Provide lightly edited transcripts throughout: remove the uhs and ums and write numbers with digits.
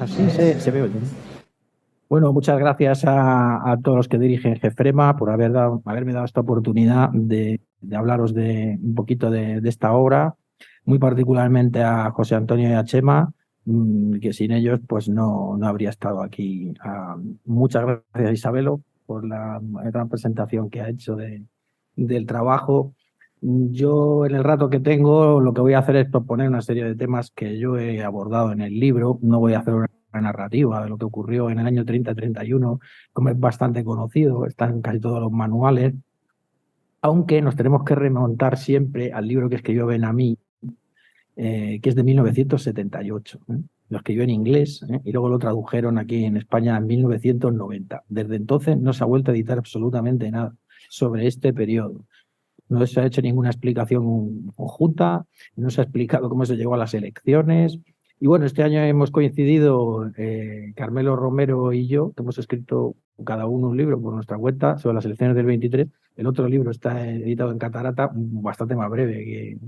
Así se ve oye, ¿no? Bueno, muchas gracias a todos los que dirigen Gefrema por haberme dado esta oportunidad de hablaros de un poquito de esta obra, muy particularmente a José Antonio y a Chema, que sin ellos pues no habría estado aquí. Muchas gracias, Isabelo, por la gran presentación que ha hecho del trabajo. Yo en el rato que tengo lo que voy a hacer es proponer una serie de temas que yo he abordado en el libro. No voy a hacer una narrativa de lo que ocurrió en el año 30-31, como es bastante conocido, está en casi todos los manuales, aunque nos tenemos que remontar siempre al libro que escribió Ben-Ami, que es de 1978. Lo escribió en inglés y luego lo tradujeron aquí en España en 1990. Desde entonces no se ha vuelto a editar absolutamente nada sobre este periodo. No se ha hecho ninguna explicación conjunta, no se ha explicado cómo se llegó a las elecciones. Y bueno, este año hemos coincidido Carmelo Romero y yo, que hemos escrito cada uno un libro por nuestra cuenta sobre las elecciones del 23. El otro libro está editado en Catarata, bastante más breve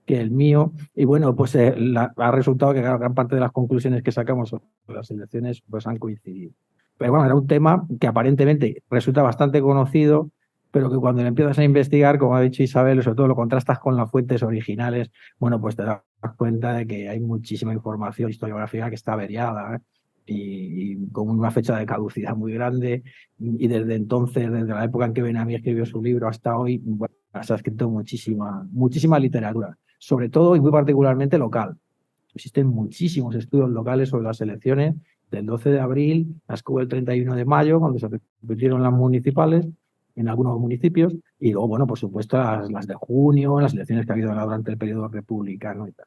que el mío. Y bueno, pues ha resultado que gran parte de las conclusiones que sacamos sobre las elecciones pues han coincidido. Pero bueno, era un tema que aparentemente resulta bastante conocido, pero que cuando lo empiezas a investigar, como ha dicho Isabel, sobre todo lo contrastas con las fuentes originales, bueno, pues te das cuenta de que hay muchísima información historiográfica que está averiada, y con una fecha de caducidad muy grande, y desde entonces, desde la época en que Ben-Ami escribió su libro hasta hoy, bueno, se ha escrito muchísima literatura, sobre todo y muy particularmente local. Existen muchísimos estudios locales sobre las elecciones del 12 de abril, las que hubo el 31 de mayo, cuando se repitieron las municipales en algunos municipios, y luego, bueno, por supuesto, las de junio, las elecciones que ha habido durante el periodo republicano y tal.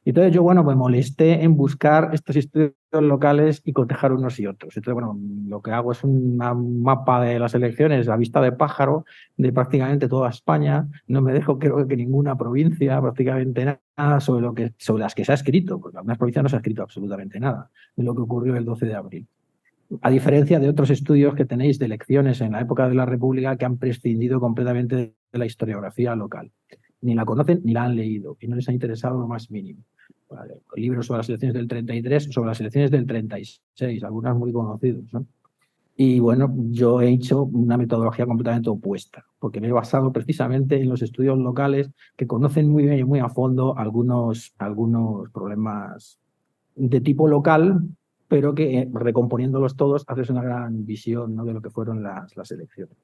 Entonces yo, bueno, me molesté en buscar estos estudios locales y cotejar unos y otros. Entonces, bueno, lo que hago es un mapa de las elecciones a vista de pájaro de prácticamente toda España. No me dejo, creo que ninguna provincia, prácticamente nada sobre las que se ha escrito, porque en algunas provincias no se ha escrito absolutamente nada de lo que ocurrió el 12 de abril. A diferencia de otros estudios que tenéis de elecciones en la época de la República que han prescindido completamente de la historiografía local. Ni la conocen ni la han leído y no les ha interesado lo más mínimo. Vale, libros sobre las elecciones del 33, sobre las elecciones del 36, algunas muy conocidos, ¿no? Y bueno, yo he hecho una metodología completamente opuesta, porque me he basado precisamente en los estudios locales que conocen muy bien y muy a fondo algunos problemas de tipo local, pero que recomponiéndolos todos haces una gran visión, ¿no?, de lo que fueron las elecciones.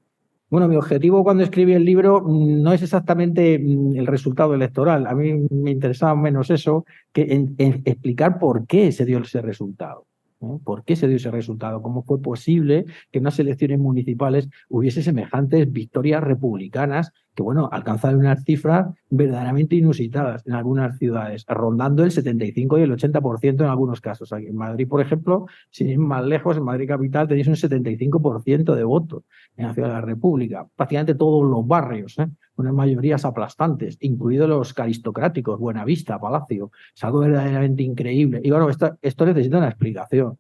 Bueno, mi objetivo cuando escribí el libro no es exactamente el resultado electoral. A mí me interesaba menos eso que en explicar por qué se dio ese resultado. ¿No? ¿Por qué se dio ese resultado? ¿Cómo fue posible que en unas elecciones municipales hubiese semejantes victorias republicanas que, bueno, alcanzaron unas cifras verdaderamente inusitadas en algunas ciudades, rondando el 75 y el 80% en algunos casos? Aquí en Madrid, por ejemplo, sin ir más lejos, en Madrid capital tenéis un 75% de votos en la ciudad de la República, prácticamente todos los barrios, unas mayorías aplastantes, incluidos los aristocráticos, Buenavista, Palacio. Es algo verdaderamente increíble. Y bueno, esto necesita una explicación,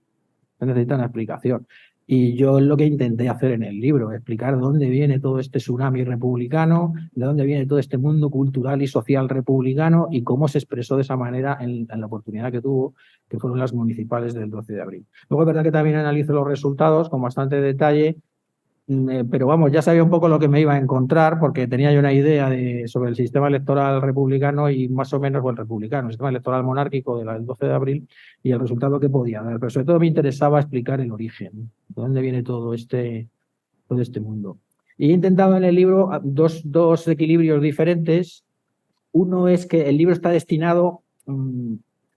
necesita una explicación. Y yo lo que intenté hacer en el libro, explicar de dónde viene todo este tsunami republicano, de dónde viene todo este mundo cultural y social republicano y cómo se expresó de esa manera en la oportunidad que tuvo, que fueron las municipales del 12 de abril. Luego es verdad que también analizo los resultados con bastante detalle, pero vamos, ya sabía un poco lo que me iba a encontrar porque tenía yo una idea sobre el sistema electoral republicano y más o menos, bueno, republicano, el sistema electoral monárquico del 12 de abril y el resultado que podía dar. Pero sobre todo me interesaba explicar el origen, de dónde viene todo este mundo. Y he intentado en el libro dos equilibrios diferentes. Uno es que el libro está destinado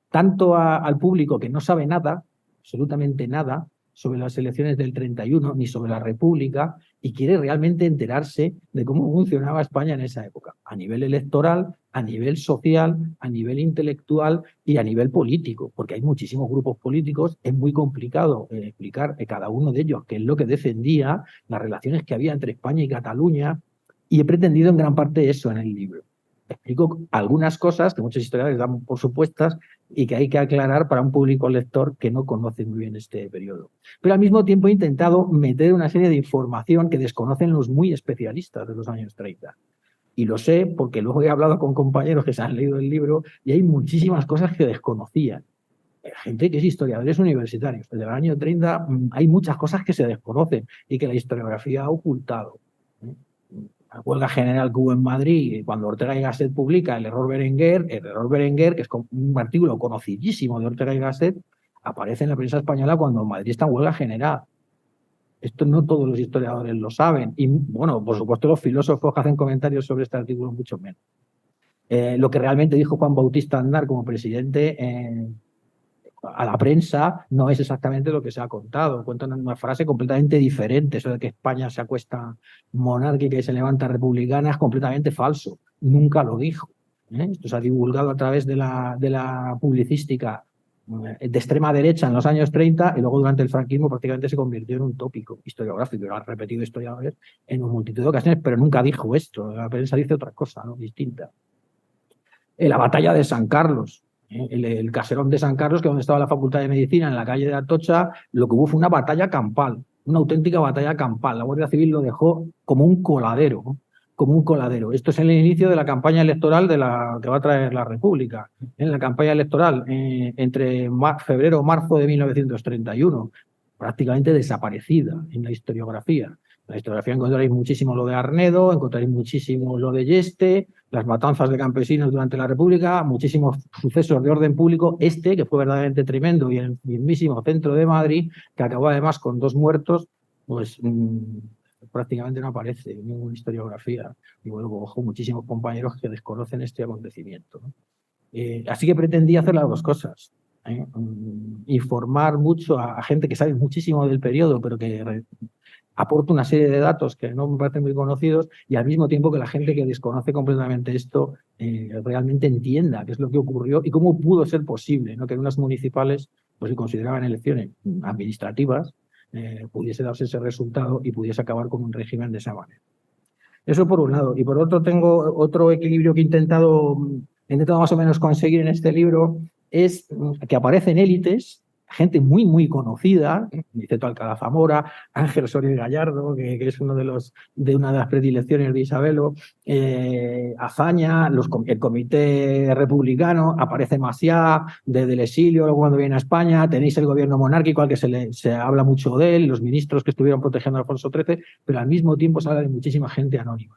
tanto al público que no sabe nada, absolutamente nada, sobre las elecciones del 31 ni sobre la República y quiere realmente enterarse de cómo funcionaba España en esa época, a nivel electoral, a nivel social, a nivel intelectual y a nivel político, porque hay muchísimos grupos políticos, es muy complicado explicar cada uno de ellos qué es lo que defendía, las relaciones que había entre España y Cataluña, y he pretendido en gran parte eso en el libro. Explico algunas cosas que muchos historiadores dan por supuestas y que hay que aclarar para un público lector que no conoce muy bien este periodo. Pero al mismo tiempo he intentado meter una serie de información que desconocen los muy especialistas de los años 30. Y lo sé porque luego he hablado con compañeros que se han leído el libro y hay muchísimas cosas que desconocían. gente que es historiadores universitarios. Desde el año 30 hay muchas cosas que se desconocen y que la historiografía ha ocultado. La huelga general que hubo en Madrid, cuando Ortega y Gasset publica el error Berenguer, que es un artículo conocidísimo de Ortega y Gasset, aparece en la prensa española cuando Madrid está en huelga general. Esto no todos los historiadores lo saben. Y, bueno, por supuesto, los filósofos que hacen comentarios sobre este artículo mucho menos. Lo que realmente dijo Juan Bautista Aznar como presidente a la prensa no es exactamente lo que se ha contado. Cuentan una frase completamente diferente. Eso de que España se acuesta monárquica y se levanta republicana es completamente falso. Nunca lo dijo. Esto se ha divulgado a través de la publicística de extrema derecha en los años 30 y luego durante el franquismo prácticamente se convirtió en un tópico historiográfico. Lo han repetido historiadores en una multitud de ocasiones, pero nunca dijo esto. La prensa dice otra cosa, ¿no? Distinta. La batalla de San Carlos. El caserón de San Carlos, que es donde estaba la Facultad de Medicina, en la calle de Atocha, lo que hubo fue una batalla campal, una auténtica batalla campal. La Guardia Civil lo dejó como un coladero, ¿no? Como un coladero. Esto es el inicio de la campaña electoral de la que va a traer la República. En la campaña electoral, entre febrero o marzo de 1931, prácticamente desaparecida en la historiografía. En la historiografía encontraréis muchísimo lo de Arnedo, encontraréis muchísimo lo de Yeste, las matanzas de campesinos durante la República, muchísimos sucesos de orden público, que fue verdaderamente tremendo y en el mismísimo centro de Madrid, que acabó además con 2 muertos, pues prácticamente no aparece en ninguna historiografía. Y luego, ojo, muchísimos compañeros que desconocen este acontecimiento, ¿no? Así que pretendía hacer las 2 cosas. Informar mucho a gente que sabe muchísimo del periodo, pero que aporta una serie de datos que no me parecen muy conocidos, y al mismo tiempo que la gente que desconoce completamente esto realmente entienda qué es lo que ocurrió y cómo pudo ser posible, ¿no? Que en unas municipales, pues se consideraban elecciones administrativas, pudiese darse ese resultado y pudiese acabar con un régimen de esa manera. Eso por un lado. Y por otro, tengo otro equilibrio que he intentado más o menos conseguir en este libro, es que aparecen élites, gente muy, muy conocida, Niceto Alcalá Zamora, Ángel Soria Gallardo, que es uno de una de las predilecciones de Isabelo, Azaña, el comité republicano, aparece Maciá, desde el exilio, luego cuando viene a España, tenéis el gobierno monárquico al que se habla mucho de él, los ministros que estuvieron protegiendo a Alfonso XIII, pero al mismo tiempo se habla de muchísima gente anónima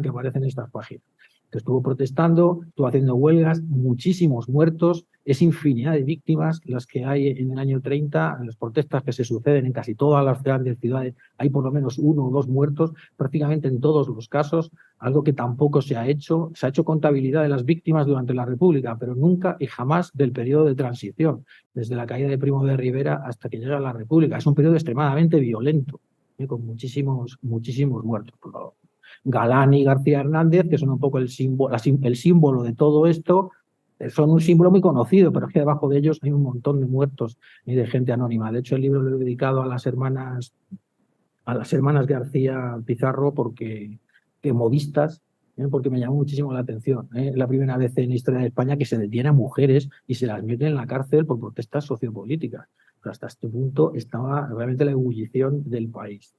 que aparece en estas páginas, que estuvo protestando, estuvo haciendo huelgas, muchísimos muertos, es infinidad de víctimas las que hay en el año 30, en las protestas que se suceden en casi todas las grandes ciudades, hay por lo menos 1 o 2 muertos, prácticamente en todos los casos, algo que tampoco se ha hecho contabilidad de las víctimas durante la República, pero nunca y jamás del periodo de transición, desde la caída de Primo de Rivera hasta que llega la República. Es un periodo extremadamente violento, con muchísimos muertos. Galán y García Hernández, que son un poco el símbolo de todo esto, son un símbolo muy conocido, pero es que debajo de ellos hay un montón de muertos y de gente anónima. De hecho, el libro lo he dedicado a las hermanas García Pizarro, porque modistas, porque me llamó muchísimo la atención. Es la primera vez en la historia de España que se detiene a mujeres y se las mete en la cárcel por protestas sociopolíticas. Pero hasta este punto estaba realmente la ebullición del país.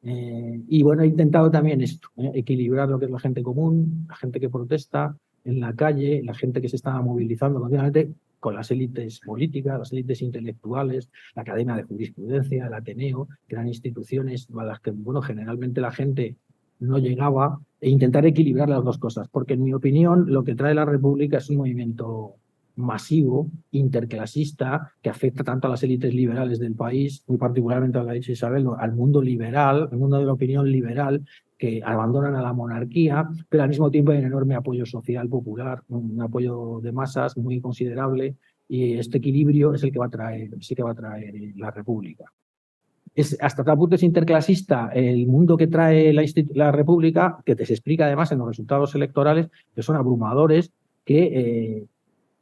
Y bueno, he intentado también esto, equilibrar lo que es la gente común, la gente que protesta en la calle, la gente que se estaba movilizando continuamente con las élites políticas, las élites intelectuales, la Academia de Jurisprudencia, el Ateneo, que eran instituciones a las que, bueno, generalmente la gente no llegaba, e intentar equilibrar las 2 cosas, porque en mi opinión lo que trae la República es un movimiento masivo, interclasista, que afecta tanto a las élites liberales del país, muy particularmente, lo que ha dicho Isabel, al mundo liberal, al mundo de la opinión liberal, que abandonan a la monarquía, pero al mismo tiempo hay un enorme apoyo social popular, un apoyo de masas muy considerable, y este equilibrio es el que va a traer la República. Hasta tal punto es interclasista el mundo que trae la República, que te se explica además en los resultados electorales, que son abrumadores, que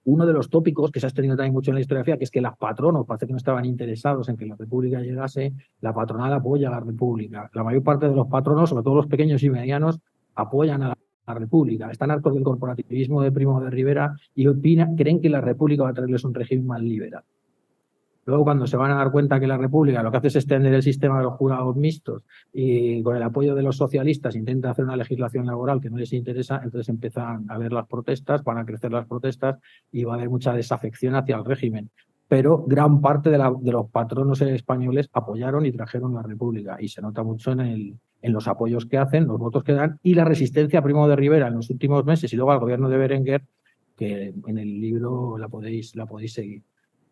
uno de los tópicos que se ha tenido también mucho en la historiografía, que es que los patronos parece que no estaban interesados en que la República llegase, la patronal apoya a la República. La mayor parte de los patronos, sobre todo los pequeños y medianos, apoyan a la República. Están hartos del corporativismo de Primo de Rivera y creen que la República va a traerles un régimen más liberal. Luego, cuando se van a dar cuenta que la República lo que hace es extender el sistema de los jurados mixtos y con el apoyo de los socialistas intenta hacer una legislación laboral que no les interesa, entonces empiezan a ver las protestas, van a crecer las protestas y va a haber mucha desafección hacia el régimen. Pero gran parte de los patronos españoles apoyaron y trajeron la República y se nota mucho en los apoyos que hacen, los votos que dan y la resistencia a Primo de Rivera en los últimos meses y luego al gobierno de Berenguer, que en el libro la podéis seguir.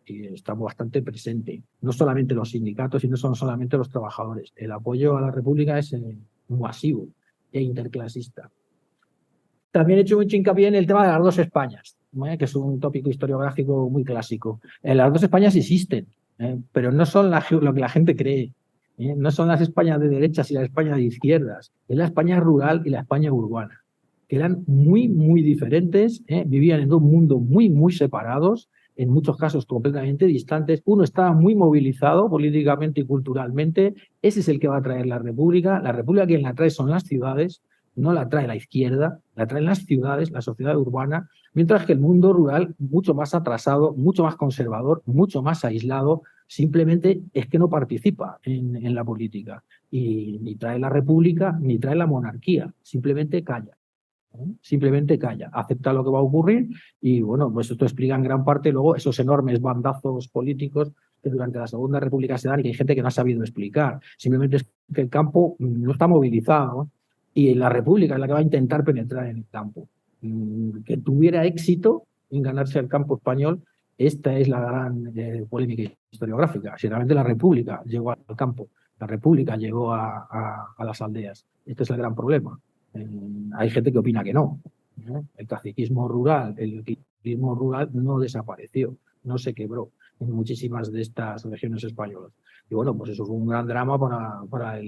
Y está bastante presente. No solamente los sindicatos y no son solamente los trabajadores. El apoyo a la República es masivo e interclasista. También he hecho mucho hincapié en el tema de las dos Españas, que es un tópico historiográfico muy clásico. Las dos Españas existen, pero no son lo que la gente cree. No son las Españas de derechas y la España de izquierdas. Es la España rural y la España urbana, que eran muy, muy diferentes, vivían en dos mundos muy, muy separados, en muchos casos completamente distantes. Uno estaba muy movilizado políticamente y culturalmente. Ese es el que va a traer la República. La República quien la trae son las ciudades, no la trae la izquierda, la traen las ciudades, la sociedad urbana, mientras que el mundo rural, mucho más atrasado, mucho más conservador, mucho más aislado, simplemente es que no participa en la política. Y ni trae la República, ni trae la monarquía, simplemente calla. Simplemente calla, acepta lo que va a ocurrir y bueno, pues esto explica en gran parte luego esos enormes bandazos políticos que durante la Segunda República se dan y que hay gente que no ha sabido explicar. Simplemente es que el campo no está movilizado y la República es la que va a intentar penetrar en el campo. Que tuviera éxito en ganarse el campo español, esta es la gran polémica historiográfica. Si realmente la República llegó al campo, la República llegó a las aldeas, este es el gran problema. Hay gente que opina que no. El caciquismo rural, el equilibrismo rural no desapareció, no se quebró en muchísimas de estas regiones españolas. Y bueno, pues eso fue un gran drama para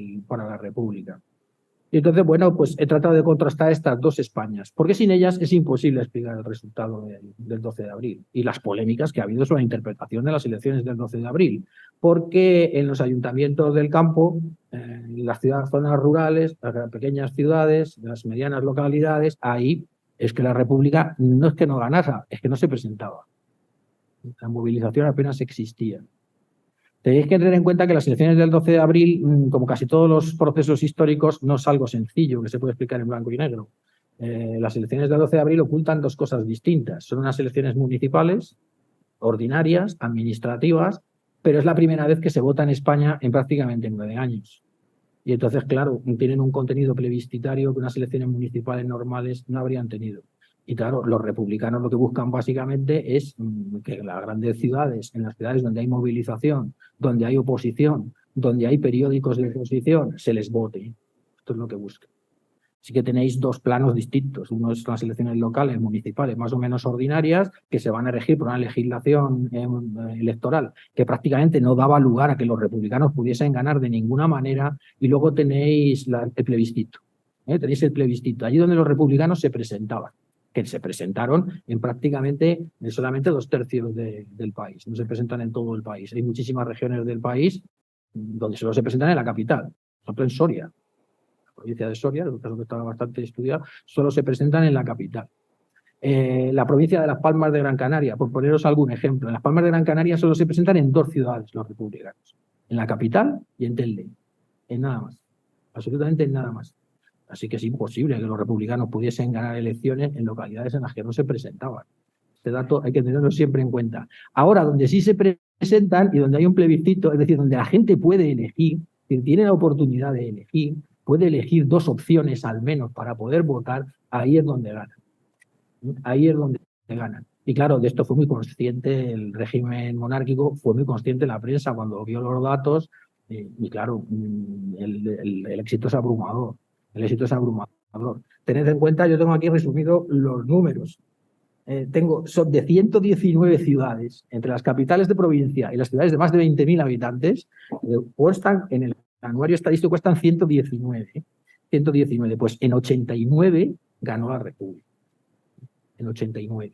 la República. Y entonces, bueno, pues he tratado de contrastar estas dos Españas, porque sin ellas es imposible explicar el resultado del 12 de abril y las polémicas que ha habido sobre la interpretación de las elecciones del 12 de abril, porque en los ayuntamientos del campo, en las zonas rurales, las pequeñas ciudades, las medianas localidades, ahí es que la República no es que no ganara, es que no se presentaba. La movilización apenas existía. Tenéis que tener en cuenta que las elecciones del 12 de abril, como casi todos los procesos históricos, no es algo sencillo que se puede explicar en blanco y negro. Las elecciones del 12 de abril ocultan dos cosas distintas. Son unas elecciones municipales, ordinarias, administrativas, pero es la primera vez que se vota en España en prácticamente 9 años. Y entonces, claro, tienen un contenido plebiscitario que unas elecciones municipales normales no habrían tenido. Y claro, los republicanos lo que buscan básicamente es que en las grandes ciudades, en las ciudades donde hay movilización, donde hay oposición, donde hay periódicos de oposición, se les vote. Esto es lo que buscan. Sí que tenéis dos planos distintos. Uno es las elecciones locales, municipales, más o menos ordinarias, que se van a regir por una legislación electoral que prácticamente no daba lugar a que los republicanos pudiesen ganar de ninguna manera. Y luego tenéis el plebiscito. Tenéis el plebiscito, allí donde los republicanos se presentaban, que se presentaron en prácticamente solamente 2/3 del país. No se presentan en todo el país. Hay muchísimas regiones del país donde solo se presentan en la capital, por ejemplo en Soria. Provincia de Soria, es un caso que estaba bastante estudiado, solo se presentan en la capital. La provincia de Las Palmas de Gran Canaria, por poneros algún ejemplo, en Las Palmas de Gran Canaria solo se presentan en 2 ciudades los republicanos, en la capital y en Telde, en nada más, absolutamente en nada más. Así que es imposible que los republicanos pudiesen ganar elecciones en localidades en las que no se presentaban. Este dato hay que tenerlo siempre en cuenta. Ahora, donde sí se presentan y donde hay un plebiscito, es decir, donde la gente puede elegir, tiene la oportunidad de elegir, puede elegir 2 opciones al menos para poder votar, ahí es donde ganan. Ahí es donde ganan. Y claro, de esto fue muy consciente el régimen monárquico, fue muy consciente la prensa cuando vio los datos y claro, el éxito es abrumador. El éxito es abrumador. Tened en cuenta, yo tengo aquí resumido los números. Son de 119 ciudades, entre las capitales de provincia y las ciudades de más de 20.000 habitantes, constan en el anuario estadístico, cuestan 119. 119, pues en 89 ganó la República. En 89.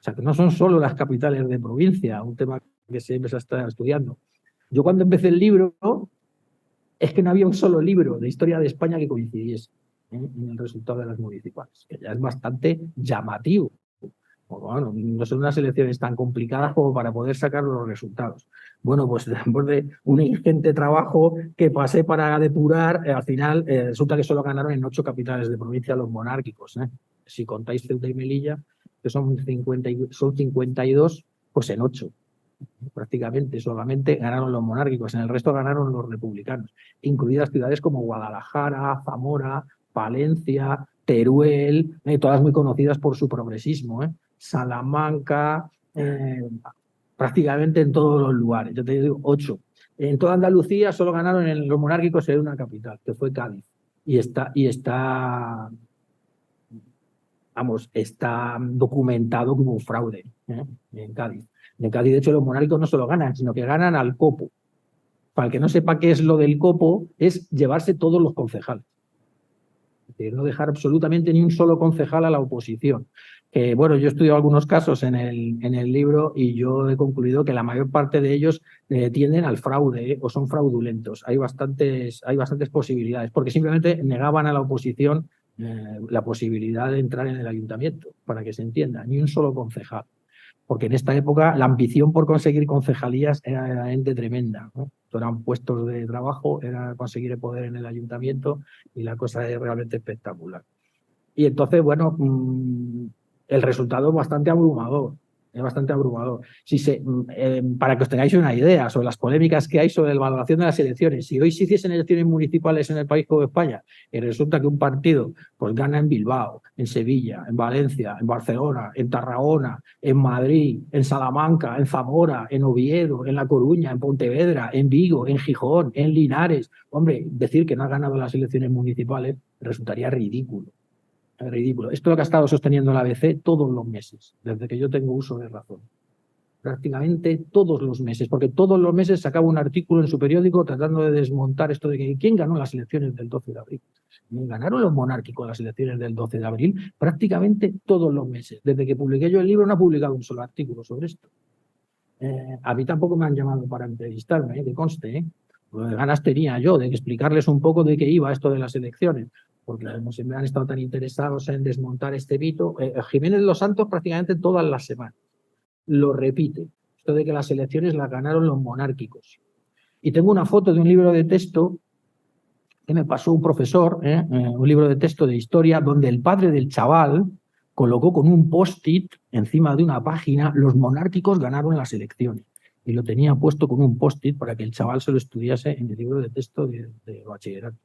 O sea, que no son solo las capitales de provincia, un tema que siempre se está estudiando. Yo cuando empecé el libro, es que no había un solo libro de historia de España que coincidiese en el resultado de las municipales, que ya es bastante llamativo. Pues bueno, no son unas elecciones tan complicadas como para poder sacar los resultados. Bueno, pues después de un ingente trabajo que pasé para depurar, al final resulta que solo ganaron en 8 capitales de provincia los monárquicos. Si contáis Ceuta y Melilla, que son 52, pues en 8 prácticamente solamente ganaron los monárquicos, en el resto ganaron los republicanos, incluidas ciudades como Guadalajara, Zamora, Palencia, Teruel, todas muy conocidas por su progresismo, Salamanca, prácticamente en todos los lugares, yo te digo 8. En toda Andalucía solo ganaron en los monárquicos en una capital, que fue Cádiz, y está documentado como un fraude en Cádiz. En Cádiz, de hecho, los monárquicos no solo ganan, sino que ganan al copo. Para el que no sepa qué es lo del copo, es llevarse todos los concejales. Es decir, no dejar absolutamente ni un solo concejal a la oposición. Bueno, yo he estudiado algunos casos en el libro y yo he concluido que la mayor parte de ellos tienden al fraude o son fraudulentos. Hay bastantes posibilidades, porque simplemente negaban a la oposición la posibilidad de entrar en el ayuntamiento, para que se entienda, ni un solo concejal. Porque en esta época la ambición por conseguir concejalías era realmente tremenda, ¿no? Eran puestos de trabajo, era conseguir el poder en el ayuntamiento y la cosa es realmente espectacular. Y entonces, bueno, el resultado es bastante abrumador. Es bastante abrumador. Para que os tengáis una idea sobre las polémicas que hay sobre la valoración de las elecciones, si hoy se hiciesen elecciones municipales en el país como España y resulta que un partido pues gana en Bilbao, en Sevilla, en Valencia, en Barcelona, en Tarragona, en Madrid, en Salamanca, en Zamora, en Oviedo, en La Coruña, en Pontevedra, en Vigo, en Gijón, en Linares, hombre, decir que no ha ganado las elecciones municipales resultaría ridículo. Ridículo. Esto es lo que ha estado sosteniendo la ABC todos los meses, desde que yo tengo uso de razón. Prácticamente todos los meses, porque todos los meses sacaba un artículo en su periódico tratando de desmontar esto de que quién ganó las elecciones del 12 de abril. Ganaron los monárquicos las elecciones del 12 de abril prácticamente todos los meses. Desde que publiqué yo el libro no ha publicado un solo artículo sobre esto. A mí tampoco me han llamado para entrevistarme, que conste, Pues ganas tenía yo de explicarles un poco de qué iba esto de las elecciones, porque como siempre han estado tan interesados en desmontar este mito, Jiménez Los Santos prácticamente todas las semanas lo repite, esto de que las elecciones las ganaron los monárquicos. Y tengo una foto de un libro de texto que me pasó un profesor, un libro de texto de historia, donde el padre del chaval colocó con un post-it encima de una página: los monárquicos ganaron las elecciones. Y lo tenía puesto con un post-it para que el chaval se lo estudiase en el libro de texto de bachillerato.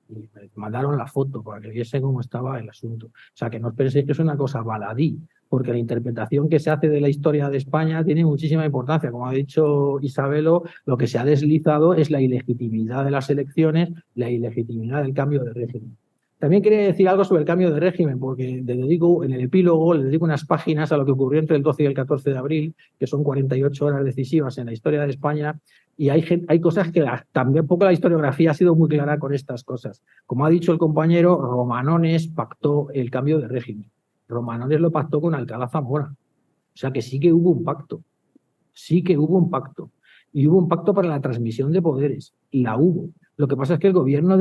Y me mandaron la foto para que viese cómo estaba el asunto. O sea, que no os penséis que es una cosa baladí, porque la interpretación que se hace de la historia de España tiene muchísima importancia. Como ha dicho Isabelo, lo que se ha deslizado es la ilegitimidad de las elecciones, la ilegitimidad del cambio de régimen. También quería decir algo sobre el cambio de régimen, porque en el epílogo le dedico unas páginas a lo que ocurrió entre el 12 y el 14 de abril, que son 48 horas decisivas en la historia de España, y hay cosas que también poco la historiografía ha sido muy clara con estas cosas. Como ha dicho el compañero, Romanones pactó el cambio de régimen. Romanones lo pactó con Alcalá Zamora. O sea que sí que hubo un pacto. Sí que hubo un pacto. Y hubo un pacto para la transmisión de poderes. La hubo. Lo que pasa es que el gobierno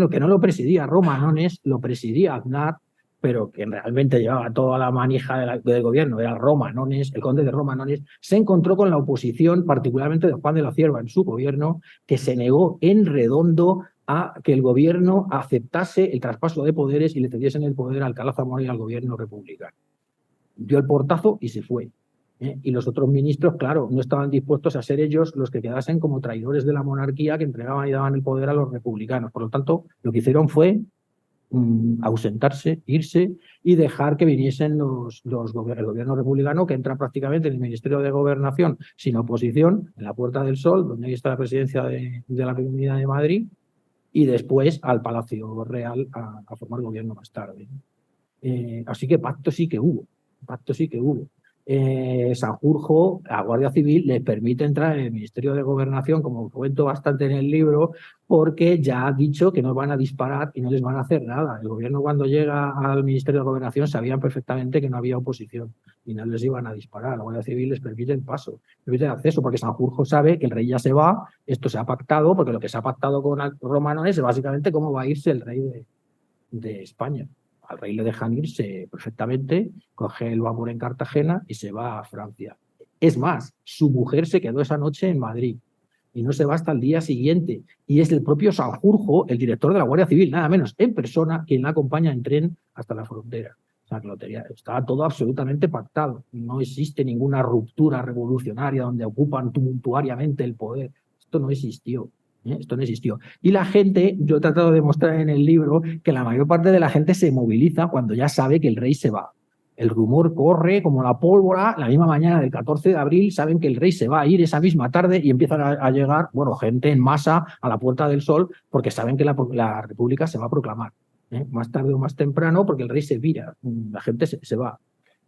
que no lo presidía Romanones, lo presidía Aznar, pero que realmente llevaba toda la manija del gobierno, era Romanones, el conde de Romanones, se encontró con la oposición, particularmente de Juan de la Cierva en su gobierno, que se negó en redondo a que el gobierno aceptase el traspaso de poderes y le cediesen el poder a Alcalá Zamora y al gobierno republicano. Dio el portazo y se fue. Y los otros ministros, claro, no estaban dispuestos a ser ellos los que quedasen como traidores de la monarquía que entregaban y daban el poder a los republicanos. Por lo tanto, lo que hicieron fue ausentarse, irse y dejar que viniesen el gobierno republicano, que entra prácticamente en el Ministerio de Gobernación sin oposición, en la Puerta del Sol, donde ahí está la presidencia de la Comunidad de Madrid, y después al Palacio Real a formar gobierno más tarde. Así que pacto sí que hubo. Sanjurjo, la Guardia Civil, le permite entrar en el Ministerio de Gobernación, como cuento bastante en el libro, porque ya ha dicho que no van a disparar y no les van a hacer nada. El gobierno, cuando llega al Ministerio de Gobernación, sabían perfectamente que no había oposición y no les iban a disparar. La Guardia Civil les permite el paso, permite el acceso, porque Sanjurjo sabe que el rey ya se va, esto se ha pactado, porque lo que se ha pactado con Romanones es básicamente cómo va a irse el rey de España. al rey le dejan irse perfectamente, coge el vapor en Cartagena y se va a Francia. Es más, su mujer se quedó esa noche en Madrid y no se va hasta el día siguiente. Y es el propio Sanjurjo, el director de la Guardia Civil, nada menos, en persona, quien la acompaña en tren hasta la frontera. O sea, que lo tenía, estaba todo absolutamente pactado. No existe ninguna ruptura revolucionaria donde ocupan tumultuariamente el poder. Esto no existió. Esto no existió. Y la gente, yo he tratado de mostrar en el libro que la mayor parte de la gente se moviliza cuando ya sabe que el rey se va. El rumor corre como la pólvora. La misma mañana del 14 de abril saben que el rey se va a ir esa misma tarde y empiezan a llegar, bueno, gente en masa a la Puerta del Sol porque saben que la República se va a proclamar. Más tarde o más temprano porque el rey se vira. La gente se va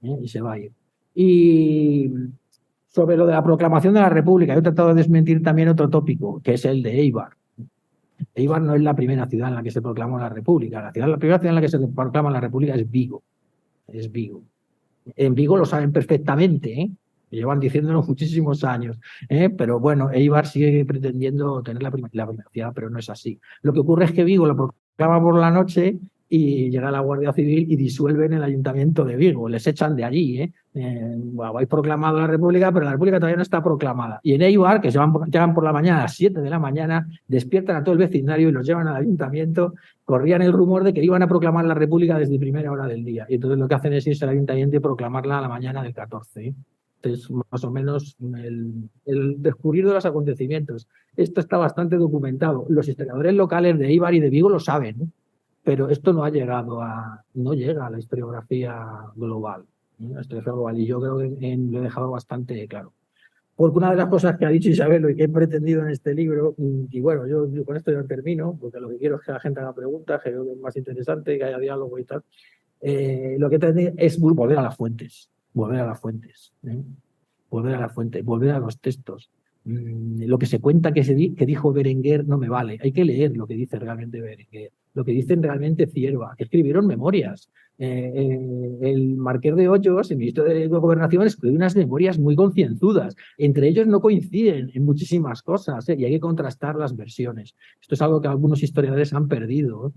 y se va a ir. Y sobre lo de la proclamación de la República, yo he tratado de desmentir también otro tópico, que es el de Eibar. Eibar no es la primera ciudad en la que se proclamó la República. La primera ciudad en la que se proclama la República es Vigo. Es Vigo. En Vigo lo saben perfectamente, ¿eh? Llevan diciéndolo muchísimos años, pero bueno, Eibar sigue pretendiendo tener la primacía, pero no es así. Lo que ocurre es que Vigo lo proclama por la noche y llega la Guardia Civil y disuelven el ayuntamiento de Vigo, les echan de allí. Bueno, habéis proclamado la República, pero la República todavía no está proclamada. Y en Eibar, que llegan por la mañana a las 7 de la mañana, despiertan a todo el vecindario y los llevan al ayuntamiento. Corrían el rumor de que iban a proclamar la República desde primera hora del día. Y entonces lo que hacen es irse al ayuntamiento y proclamarla a la mañana del 14. Entonces, más o menos el descubrir de los acontecimientos. Esto está bastante documentado. Los historiadores locales de Eibar y de Vigo lo saben, pero esto no llega a la historiografía global. La historiografía global. Y yo creo que lo he dejado bastante claro. Porque una de las cosas que ha dicho Isabel y que he pretendido en este libro, y bueno, yo con esto ya termino, porque lo que quiero es que la gente haga preguntas, que creo que es más interesante, que haya diálogo y tal. Lo que he es volver a las fuentes, volver a las fuentes, volver a las fuentes, volver a los textos. Lo que se cuenta que dijo Berenguer no me vale, hay que leer lo que dice realmente Berenguer, lo que dicen realmente Cierva, que escribieron memorias. El Marqués de Hoyos, el ministro de Gobernación, escribió unas memorias muy concienzudas. Entre ellos no coinciden en muchísimas cosas, y hay que contrastar las versiones. Esto es algo que algunos historiadores han perdido,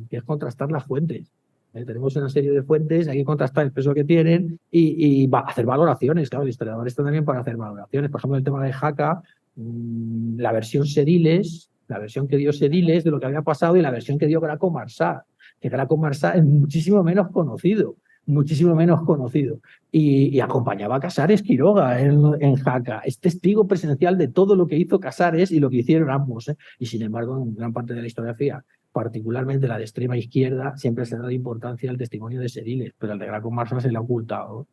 que es contrastar las fuentes. Tenemos una serie de fuentes, hay que contrastar el peso que tienen y hacer valoraciones. Claro, el historiador está también para hacer valoraciones. Por ejemplo, el tema de Jaca, la versión Sediles, la versión que dio Sediles de lo que había pasado y la versión que dio Graco Marsá, que Graco Marsá es muchísimo menos conocido. Y acompañaba a Casares Quiroga en Jaca. Es testigo presencial de todo lo que hizo Casares y lo que hicieron ambos. Y sin embargo, en gran parte de la historiografía, particularmente la de extrema izquierda, siempre se ha dado importancia al testimonio de Sediles, pero al de Graco Marsá se le ha ocultado.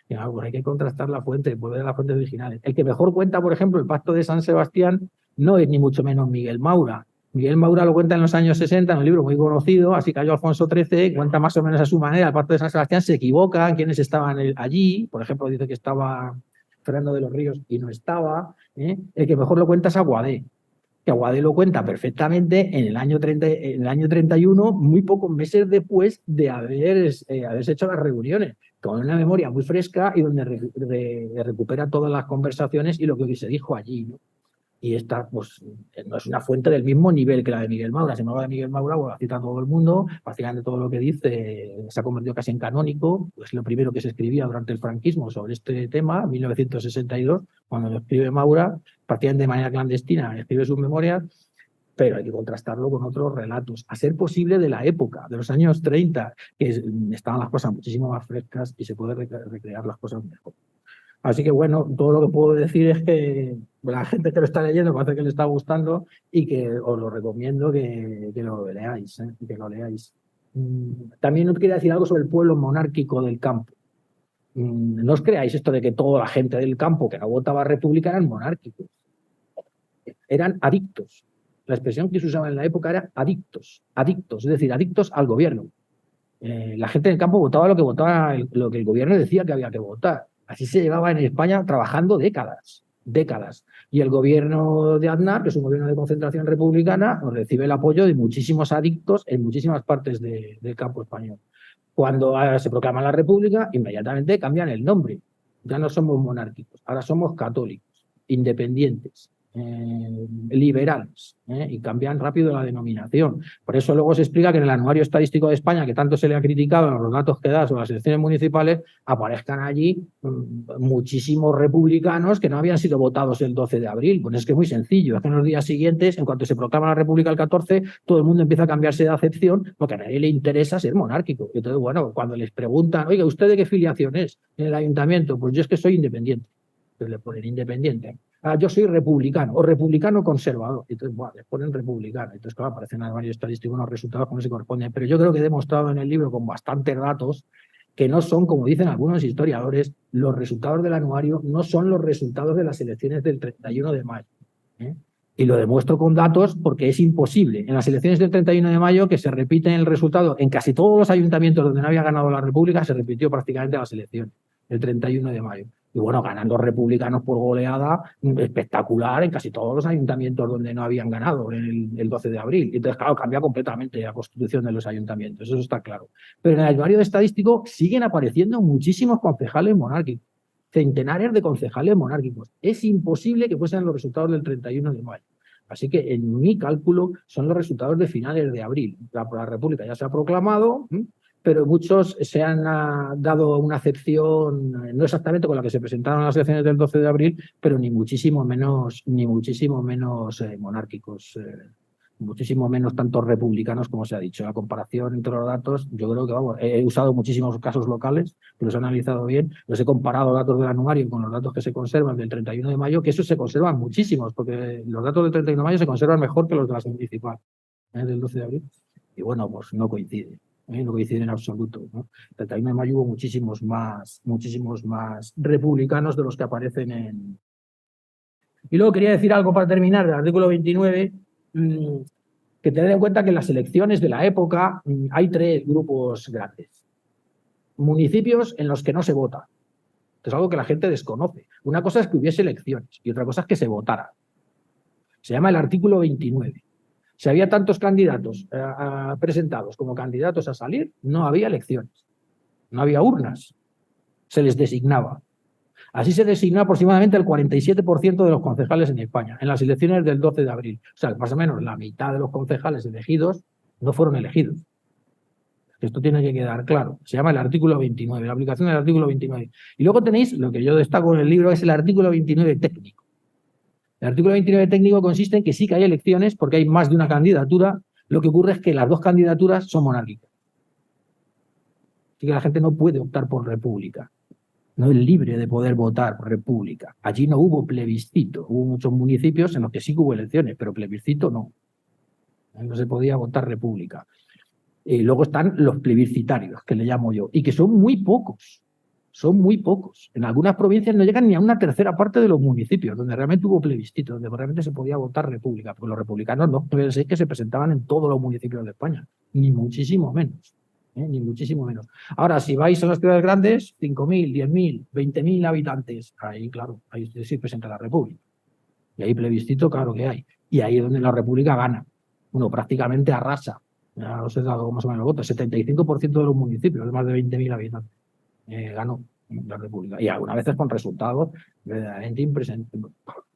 Y algo, hay que contrastar la fuente, volver a las fuentes originales. El que mejor cuenta, por ejemplo, el Pacto de San Sebastián no es ni mucho menos Miguel Maura. Miguel Maura lo cuenta en los años 60, en un libro muy conocido, Así cayó Alfonso XIII, cuenta más o menos a su manera el Pacto de San Sebastián, se equivoca en quiénes estaban allí, por ejemplo, dice que estaba Fernando de los Ríos y no estaba. El que mejor lo cuenta es Aguadé, que Aguadé lo cuenta perfectamente en el año 31, muy pocos meses después de haberse hecho las reuniones, con una memoria muy fresca y donde recupera todas las conversaciones y lo que se dijo allí, ¿no? Y esta, pues, no es una fuente del mismo nivel que la de Miguel Maura. Si me habla de Miguel Maura, pues, la cita todo el mundo, prácticamente todo lo que dice se ha convertido casi en canónico. Es lo primero que se escribía durante el franquismo sobre este tema, en 1962, cuando lo escribe Maura, prácticamente de manera clandestina, escribe sus memorias, pero hay que contrastarlo con otros relatos, a ser posible de la época, de los años 30, que estaban las cosas muchísimo más frescas y se puede recrear las cosas mejor. Así que bueno, todo lo que puedo decir es que la gente que lo está leyendo parece que le está gustando y que os lo recomiendo que lo leáis, que lo leáis. También os quería decir algo sobre el pueblo monárquico del campo. No os creáis esto de que toda la gente del campo que no votaba República eran monárquicos. Eran adictos. La expresión que se usaba en la época era adictos, es decir, adictos al gobierno. La gente del campo votaba lo que el gobierno decía que había que votar. Así se llevaba en España trabajando décadas. Y el gobierno de Aznar, que es un gobierno de concentración republicana, recibe el apoyo de muchísimos adictos en muchísimas partes del campo español. Cuando se proclama la República, inmediatamente cambian el nombre. Ya no somos monárquicos, ahora somos católicos, independientes. liberales, y cambian rápido la denominación. Por eso luego se explica que en el Anuario Estadístico de España, que tanto se le ha criticado en los datos que da sobre las elecciones municipales, aparezcan allí muchísimos republicanos que no habían sido votados el 12 de abril. Pues es que es muy sencillo, es que en los días siguientes, en cuanto se proclama la República el 14, todo el mundo empieza a cambiarse de acepción porque a nadie le interesa ser monárquico. Entonces, bueno, cuando les preguntan, oiga, ¿usted de qué filiación es en el ayuntamiento? Pues yo es que soy independiente. Entonces le ponen independiente. Yo soy republicano o republicano conservador. Entonces, bueno, les ponen republicano. Entonces, claro, aparecen en el anuario estadístico unos resultados que no se corresponden. Pero yo creo que he demostrado en el libro con bastantes datos que no son, como dicen algunos historiadores, los resultados del anuario no son los resultados de las elecciones del 31 de mayo. Y lo demuestro con datos porque es imposible. En las elecciones del 31 de mayo, que se repite el resultado en casi todos los ayuntamientos donde no había ganado la República, se repitió prácticamente las elecciones el 31 de mayo. Y bueno, ganan los republicanos por goleada espectacular en casi todos los ayuntamientos donde no habían ganado el 12 de abril. Y entonces, claro, cambia completamente la constitución de los ayuntamientos, eso está claro. Pero en el anuario estadístico siguen apareciendo muchísimos concejales monárquicos, centenares de concejales monárquicos. Es imposible que fuesen los resultados del 31 de mayo. Así que en mi cálculo son los resultados de finales de abril. La República ya se ha proclamado, pero muchos se han dado una acepción, no exactamente con la que se presentaron las elecciones del 12 de abril, pero ni muchísimo menos monárquicos, muchísimo menos tantos republicanos como se ha dicho. La comparación entre los datos, yo creo que, vamos, he usado muchísimos casos locales, que los he analizado bien, los he comparado datos del anuario con los datos que se conservan del 31 de mayo, que esos se conservan muchísimos, porque los datos del 31 de mayo se conservan mejor que los de las municipales, del 12 de abril. Y bueno, pues no coincide. No coincide en absoluto, ¿no? El 31 de mayo hubo muchísimos más republicanos de los que aparecen en... Y luego quería decir algo para terminar del artículo 29, que tener en cuenta que en las elecciones de la época hay tres grupos grandes. Municipios en los que no se vota, que es algo que la gente desconoce. Una cosa es que hubiese elecciones y otra cosa es que se votara. Se llama el artículo 29. Si había tantos candidatos presentados como candidatos a salir, no había elecciones, no había urnas, se les designaba. Así se designó aproximadamente el 47% de los concejales en España, en las elecciones del 12 de abril. O sea, más o menos la mitad de los concejales elegidos no fueron elegidos. Esto tiene que quedar claro. Se llama el artículo 29, la aplicación del artículo 29. Y luego tenéis, lo que yo destaco en el libro, es el artículo 29 técnico. El artículo 29 técnico consiste en que sí que hay elecciones porque hay más de una candidatura. Lo que ocurre es que las dos candidaturas son monárquicas. Así que la gente no puede optar por república. No es libre de poder votar por república. Allí no hubo plebiscito. Hubo muchos municipios en los que sí que hubo elecciones, pero plebiscito no. No se podía votar república. Y luego están los plebiscitarios, que le llamo yo, y que son muy pocos. Son muy pocos. En algunas provincias no llegan ni a una tercera parte de los municipios, donde realmente hubo plebiscito, donde realmente se podía votar república, porque los republicanos no penséis que se presentaban en todos los municipios de España, ni muchísimo menos. Ni muchísimo menos. Ahora, si vais a las ciudades grandes, 5.000, 10.000, 20.000 habitantes, ahí, claro, ahí sí presenta la república. Y ahí plebiscito, claro que hay. Y ahí es donde la república gana. Bueno, prácticamente arrasa. Ya os he dado más o menos votos. 75% de los municipios, de más de 20.000 habitantes, ganó la República. Y algunas veces con resultados verdaderamente impresionantes.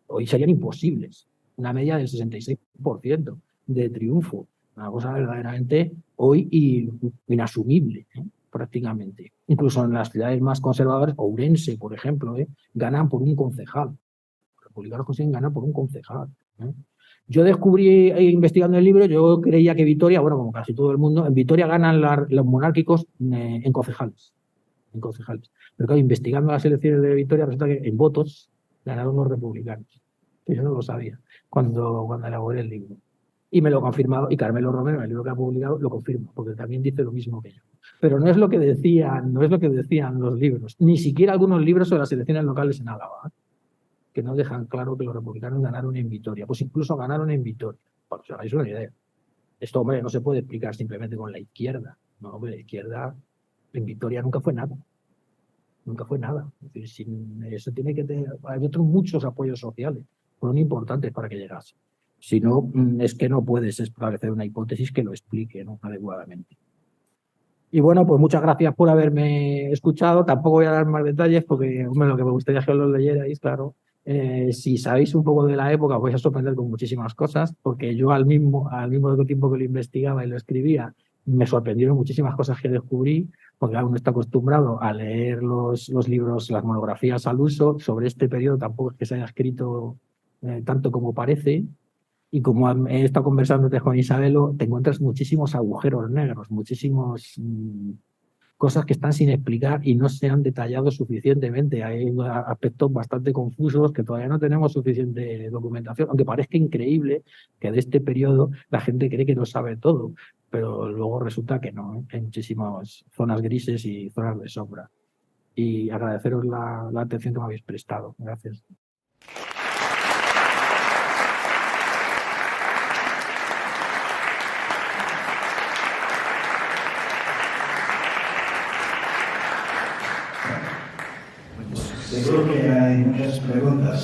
Hoy serían imposibles. Una media del 66% de triunfo. Una cosa verdaderamente hoy inasumible, prácticamente. Incluso en las ciudades más conservadoras, Ourense, por ejemplo, ganan por un concejal. Los republicanos consiguen ganar por un concejal. Yo descubrí, investigando el libro, yo creía que Vitoria, bueno, como casi todo el mundo, en Vitoria ganan los monárquicos en concejales. Pero claro, investigando las elecciones de Vitoria, resulta que en votos ganaron los republicanos. Que yo no lo sabía cuando elaboré el libro. Y me lo ha confirmado, y Carmelo Romero, en el libro que ha publicado, lo confirma, porque también dice lo mismo que yo. Pero no es lo que decían los libros, ni siquiera algunos libros sobre las elecciones locales en Álava, que no dejan claro que los republicanos ganaron en Vitoria. Pues incluso ganaron en Vitoria. Para que os hagáis una idea. Esto, hombre, no se puede explicar simplemente con la izquierda. No, hombre, la izquierda en Vitoria nunca fue nada. Nunca fue nada. Es decir, eso tiene que tener... Hay otros muchos apoyos sociales, fueron importantes para que llegase. Si no, es que no puedes establecer una hipótesis que lo explique, ¿no?, adecuadamente. Y bueno, pues muchas gracias por haberme escuchado. Tampoco voy a dar más detalles porque, hombre, lo que me gustaría es que los leyerais, claro. Si sabéis un poco de la época, os vais a sorprender con muchísimas cosas, porque yo al mismo tiempo que lo investigaba y lo escribía, me sorprendieron muchísimas cosas que descubrí, porque uno está acostumbrado a leer los libros, las monografías al uso. Sobre este periodo tampoco es que se haya escrito tanto como parece. Y como he estado conversando antes con Isabelo, te encuentras muchísimos agujeros negros, muchísimos cosas que están sin explicar y no se han detallado suficientemente. Hay aspectos bastante confusos que todavía no tenemos suficiente documentación, aunque parezca increíble que de este periodo la gente cree que lo sabe todo, pero luego resulta que no, ¿eh? Hay muchísimas zonas grises y zonas de sombra. Y agradeceros la atención que me habéis prestado. Gracias. Seguro que hay muchas preguntas.